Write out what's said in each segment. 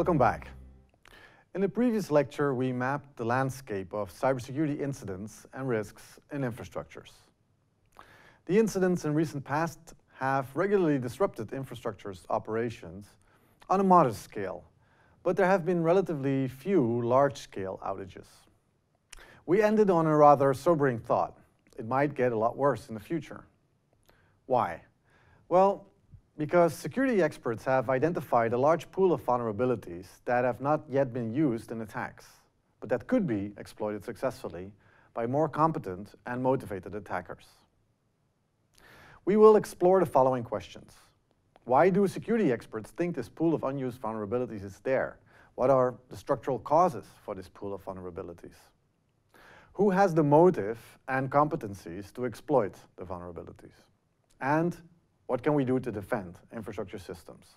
Welcome back. In the previous lecture, we mapped the landscape of cybersecurity incidents and risks in infrastructures. The incidents in recent past have regularly disrupted infrastructure's operations on a modest scale, but there have been relatively few large-scale outages. We ended on a rather sobering thought. It might get a lot worse in the future. Why? Well, because security experts have identified a large pool of vulnerabilities that have not yet been used in attacks, but that could be exploited successfully by more competent and motivated attackers. We will explore the following questions. Why do security experts think this pool of unused vulnerabilities is there? What are the structural causes for this pool of vulnerabilities? Who has the motive and competencies to exploit the vulnerabilities? And what can we do to defend infrastructure systems?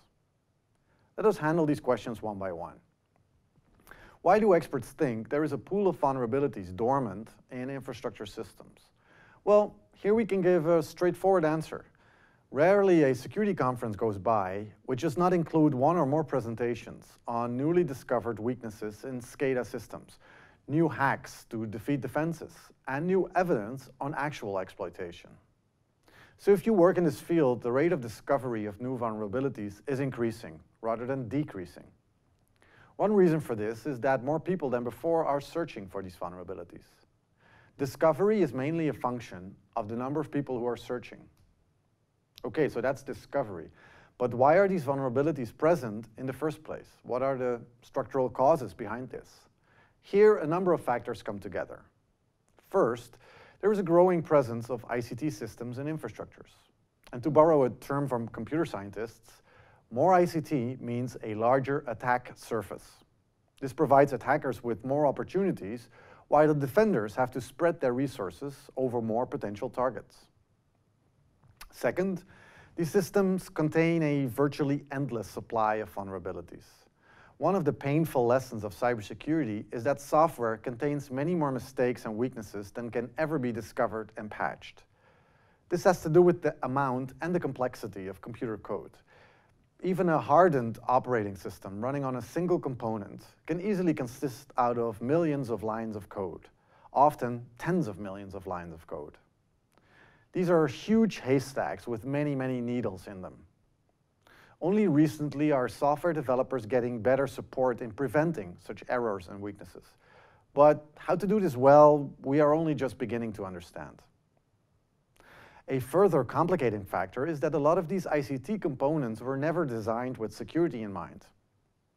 Let us handle these questions one by one. Why do experts think there is a pool of vulnerabilities dormant in infrastructure systems? Well, here we can give a straightforward answer. Rarely a security conference goes by which does not include one or more presentations on newly discovered weaknesses in SCADA systems, new hacks to defeat defenses, and new evidence on actual exploitation. So if you work in this field, the rate of discovery of new vulnerabilities is increasing rather than decreasing. One reason for this is that more people than before are searching for these vulnerabilities. Discovery is mainly a function of the number of people who are searching. Okay, so that's discovery. But why are these vulnerabilities present in the first place? What are the structural causes behind this? Here, a number of factors come together. First, there is a growing presence of ICT systems and infrastructures. And to borrow a term from computer scientists, more ICT means a larger attack surface. This provides attackers with more opportunities, while the defenders have to spread their resources over more potential targets. Second, these systems contain a virtually endless supply of vulnerabilities. One of the painful lessons of cybersecurity is that software contains many more mistakes and weaknesses than can ever be discovered and patched. This has to do with the amount and the complexity of computer code. Even a hardened operating system running on a single component can easily consist out of millions of lines of code, often tens of millions of lines of code. These are huge haystacks with many, many needles in them. Only recently are software developers getting better support in preventing such errors and weaknesses. But how to do this well, we are only just beginning to understand. A further complicating factor is that a lot of these ICT components were never designed with security in mind.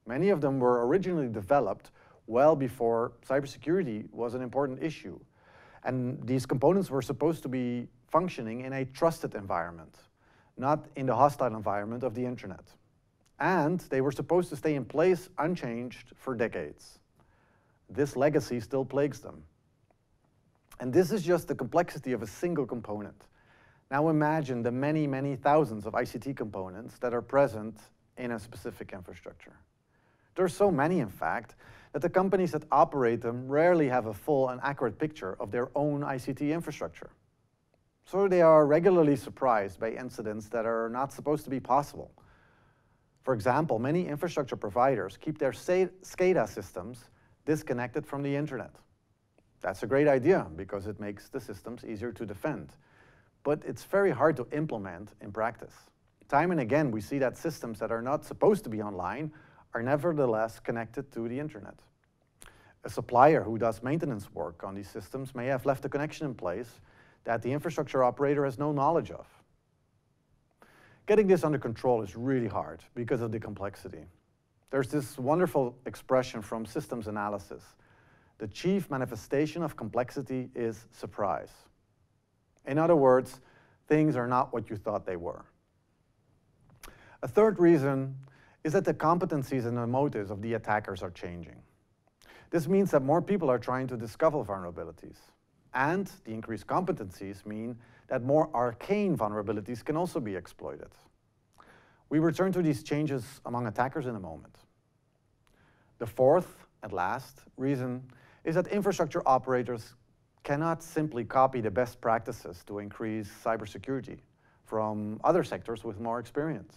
Many of them were originally developed well before cybersecurity was an important issue. And these components were supposed to be functioning in a trusted environment, not in the hostile environment of the internet. And they were supposed to stay in place unchanged for decades. This legacy still plagues them. And this is just the complexity of a single component. Now imagine the many, many thousands of ICT components that are present in a specific infrastructure. There are so many, in fact, that the companies that operate them rarely have a full and accurate picture of their own ICT infrastructure. So they are regularly surprised by incidents that are not supposed to be possible. For example, many infrastructure providers keep their SCADA systems disconnected from the internet. That's a great idea because it makes the systems easier to defend. But it's very hard to implement in practice. Time and again, we see that systems that are not supposed to be online are nevertheless connected to the internet. A supplier who does maintenance work on these systems may have left a connection in place that the infrastructure operator has no knowledge of. Getting this under control is really hard because of the complexity. There's this wonderful expression from systems analysis. The chief manifestation of complexity is surprise. In other words, things are not what you thought they were. A third reason is that the competencies and the motives of the attackers are changing. This means that more people are trying to discover vulnerabilities. And the increased competencies mean that more arcane vulnerabilities can also be exploited. We return to these changes among attackers in a moment. The fourth and last reason is that infrastructure operators cannot simply copy the best practices to increase cybersecurity from other sectors with more experience.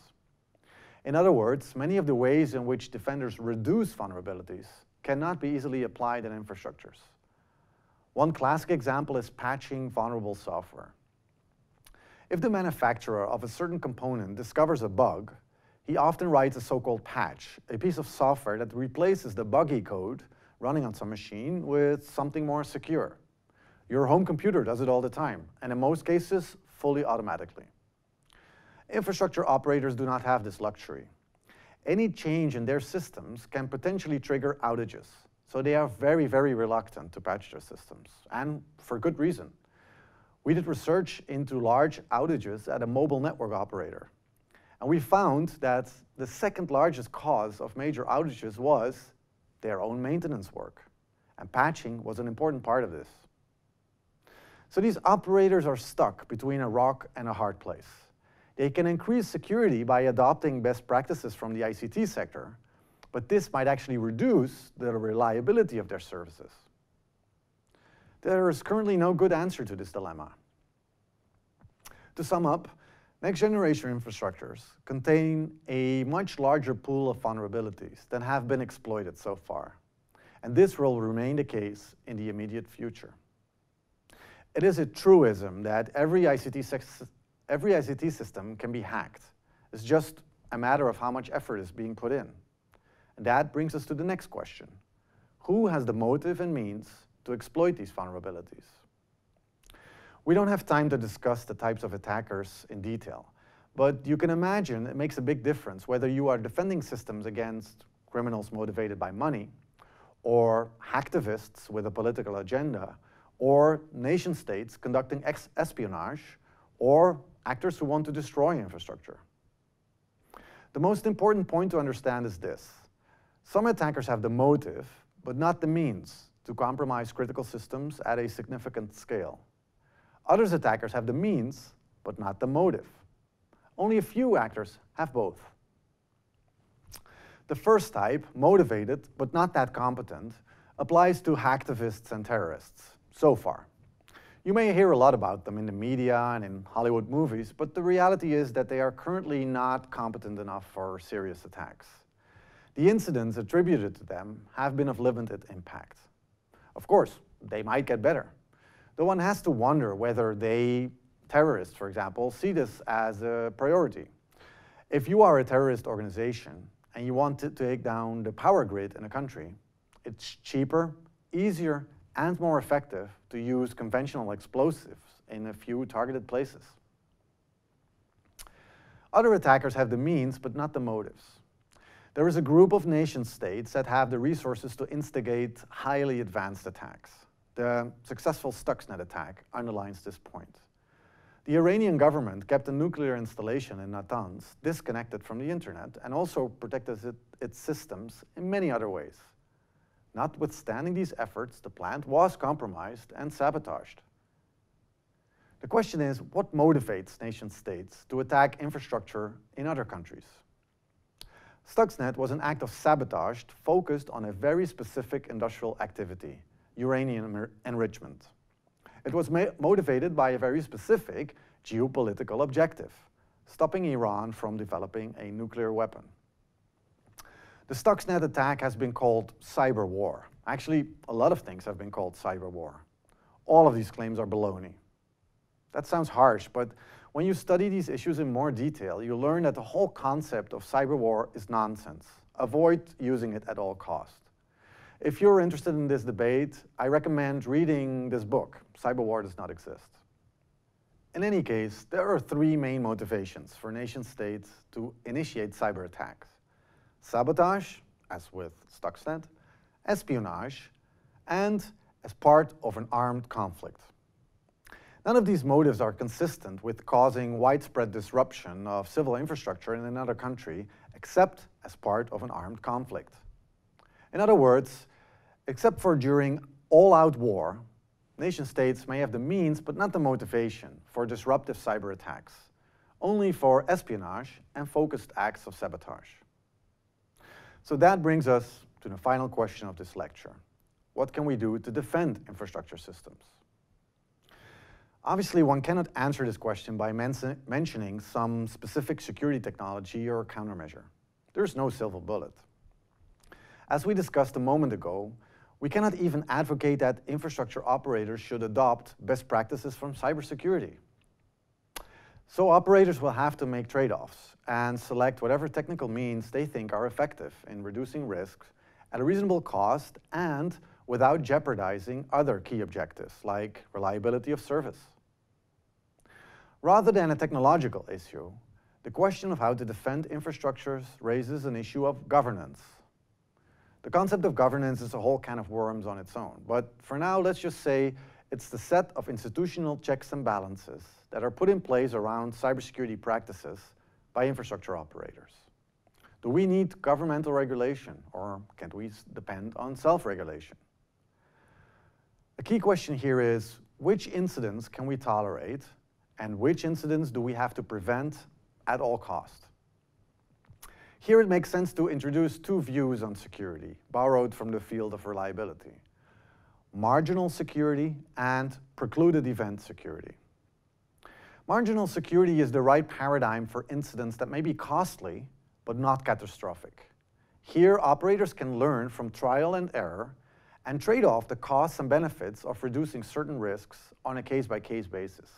In other words, many of the ways in which defenders reduce vulnerabilities cannot be easily applied in infrastructures. One classic example is patching vulnerable software. If the manufacturer of a certain component discovers a bug, he often writes a so-called patch, a piece of software that replaces the buggy code running on some machine with something more secure. Your home computer does it all the time, and in most cases, fully automatically. Infrastructure operators do not have this luxury. Any change in their systems can potentially trigger outages, so they are very, very reluctant to patch their systems, and for good reason. We did research into large outages at a mobile network operator, and we found that the second largest cause of major outages was their own maintenance work, and patching was an important part of this. So these operators are stuck between a rock and a hard place. They can increase security by adopting best practices from the ICT sector, but this might actually reduce the reliability of their services. There is currently no good answer to this dilemma. To sum up, next-generation infrastructures contain a much larger pool of vulnerabilities than have been exploited so far, and this will remain the case in the immediate future. It is a truism that every ICT system can be hacked. It's just a matter of how much effort is being put in. And that brings us to the next question. Who has the motive and means to exploit these vulnerabilities? We don't have time to discuss the types of attackers in detail, but you can imagine it makes a big difference whether you are defending systems against criminals motivated by money, or hacktivists with a political agenda, or nation states conducting espionage, or actors who want to destroy infrastructure. The most important point to understand is this. Some attackers have the motive, but not the means, to compromise critical systems at a significant scale. Other attackers have the means, but not the motive. Only a few actors have both. The first type, motivated, but not that competent, applies to hacktivists and terrorists, so far. You may hear a lot about them in the media and in Hollywood movies, but the reality is that they are currently not competent enough for serious attacks. The incidents attributed to them have been of limited impact. Of course, they might get better. Though one has to wonder whether terrorists, for example, see this as a priority. If you are a terrorist organization and you want to take down the power grid in a country, it's cheaper, easier, and more effective to use conventional explosives in a few targeted places. Other attackers have the means, but not the motives. There is a group of nation states that have the resources to instigate highly advanced attacks. The successful Stuxnet attack underlines this point. The Iranian government kept a nuclear installation in Natanz disconnected from the internet and also protected its systems in many other ways. Notwithstanding these efforts, the plant was compromised and sabotaged. The question is, what motivates nation states to attack infrastructure in other countries? Stuxnet was an act of sabotage focused on a very specific industrial activity, uranium enrichment. It was motivated by a very specific geopolitical objective, stopping Iran from developing a nuclear weapon. The Stuxnet attack has been called cyber war. Actually, a lot of things have been called cyber war. All of these claims are baloney. That sounds harsh, but when you study these issues in more detail, you learn that the whole concept of cyber war is nonsense. Avoid using it at all costs. If you're interested in this debate, I recommend reading this book, Cyber War Does Not Exist. In any case, there are three main motivations for nation states to initiate cyber attacks. Sabotage, as with Stuxnet, espionage, and as part of an armed conflict. None of these motives are consistent with causing widespread disruption of civil infrastructure in another country, except as part of an armed conflict. In other words, except for during all-out war, nation states may have the means but not the motivation for disruptive cyber attacks, only for espionage and focused acts of sabotage. So that brings us to the final question of this lecture. What can we do to defend infrastructure systems? Obviously, one cannot answer this question by mentioning some specific security technology or countermeasure. There's no silver bullet. As we discussed a moment ago, we cannot even advocate that infrastructure operators should adopt best practices from cybersecurity. So operators will have to make trade-offs and select whatever technical means they think are effective in reducing risks at a reasonable cost and without jeopardizing other key objectives like reliability of service. Rather than a technological issue, the question of how to defend infrastructures raises an issue of governance. The concept of governance is a whole can of worms on its own, but for now, let's just say it's the set of institutional checks and balances that are put in place around cybersecurity practices by infrastructure operators. Do we need governmental regulation, or can we depend on self-regulation? The key question here is, which incidents can we tolerate, and which incidents do we have to prevent at all costs? Here it makes sense to introduce two views on security, borrowed from the field of reliability: marginal security and precluded event security. Marginal security is the right paradigm for incidents that may be costly, but not catastrophic. Here, operators can learn from trial and error and trade off the costs and benefits of reducing certain risks on a case-by-case basis.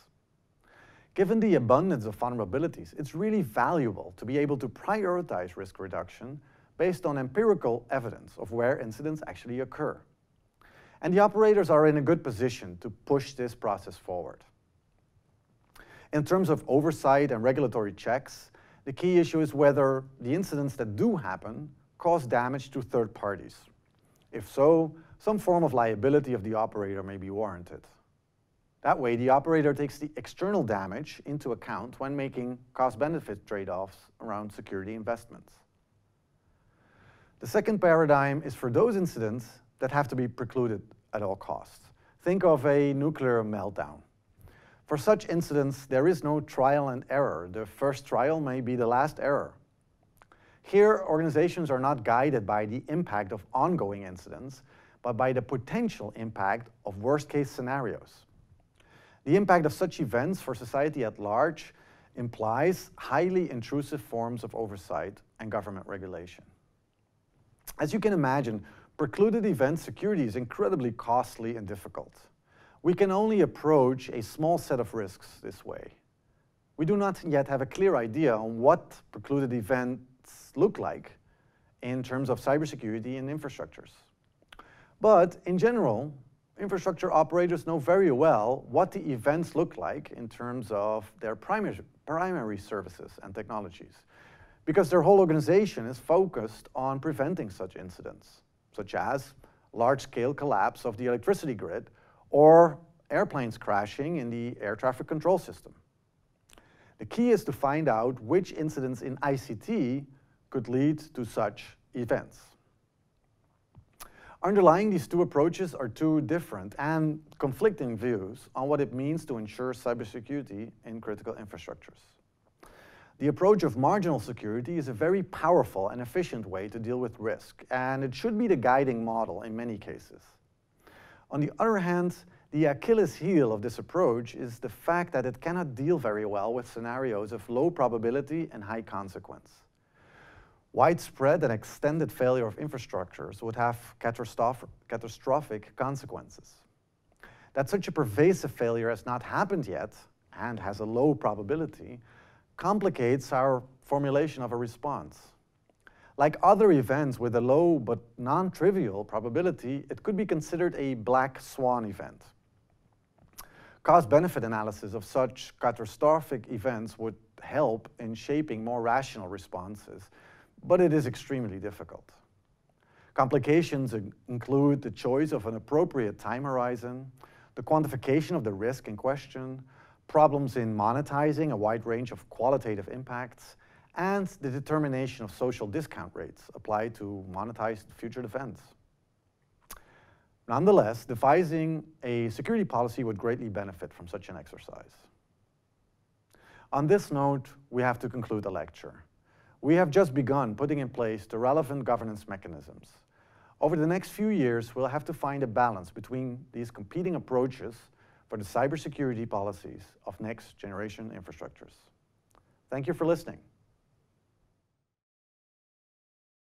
Given the abundance of vulnerabilities, it's really valuable to be able to prioritize risk reduction based on empirical evidence of where incidents actually occur. And the operators are in a good position to push this process forward. In terms of oversight and regulatory checks, the key issue is whether the incidents that do happen cause damage to third parties. If so, some form of liability of the operator may be warranted. That way, the operator takes the external damage into account when making cost-benefit trade-offs around security investments. The second paradigm is for those incidents that have to be precluded at all costs. Think of a nuclear meltdown. For such incidents, there is no trial and error. The first trial may be the last error. Here, organizations are not guided by the impact of ongoing incidents, but by the potential impact of worst-case scenarios. The impact of such events for society at large implies highly intrusive forms of oversight and government regulation. As you can imagine, precluded event security is incredibly costly and difficult. We can only approach a small set of risks this way. We do not yet have a clear idea on what precluded events look like in terms of cybersecurity and infrastructures. But in general, infrastructure operators know very well what the events look like in terms of their primary services and technologies, because their whole organization is focused on preventing such incidents, such as large-scale collapse of the electricity grid or airplanes crashing in the air traffic control system. The key is to find out which incidents in ICT could lead to such events. Underlying these two approaches are two different and conflicting views on what it means to ensure cybersecurity in critical infrastructures. The approach of marginal security is a very powerful and efficient way to deal with risk, and it should be the guiding model in many cases. On the other hand, the Achilles heel of this approach is the fact that it cannot deal very well with scenarios of low probability and high consequence. Widespread and extended failure of infrastructures would have catastrophic consequences. That such a pervasive failure has not happened yet and has a low probability complicates our formulation of a response. Like other events with a low but non-trivial probability, it could be considered a black swan event. Cost-benefit analysis of such catastrophic events would help in shaping more rational responses, but it is extremely difficult. Complications include the choice of an appropriate time horizon, the quantification of the risk in question, problems in monetizing a wide range of qualitative impacts, and the determination of social discount rates applied to monetize future defense. Nonetheless, devising a security policy would greatly benefit from such an exercise. On this note, we have to conclude the lecture. We have just begun putting in place the relevant governance mechanisms. Over the next few years, we'll have to find a balance between these competing approaches for the cybersecurity policies of next generation infrastructures. Thank you for listening.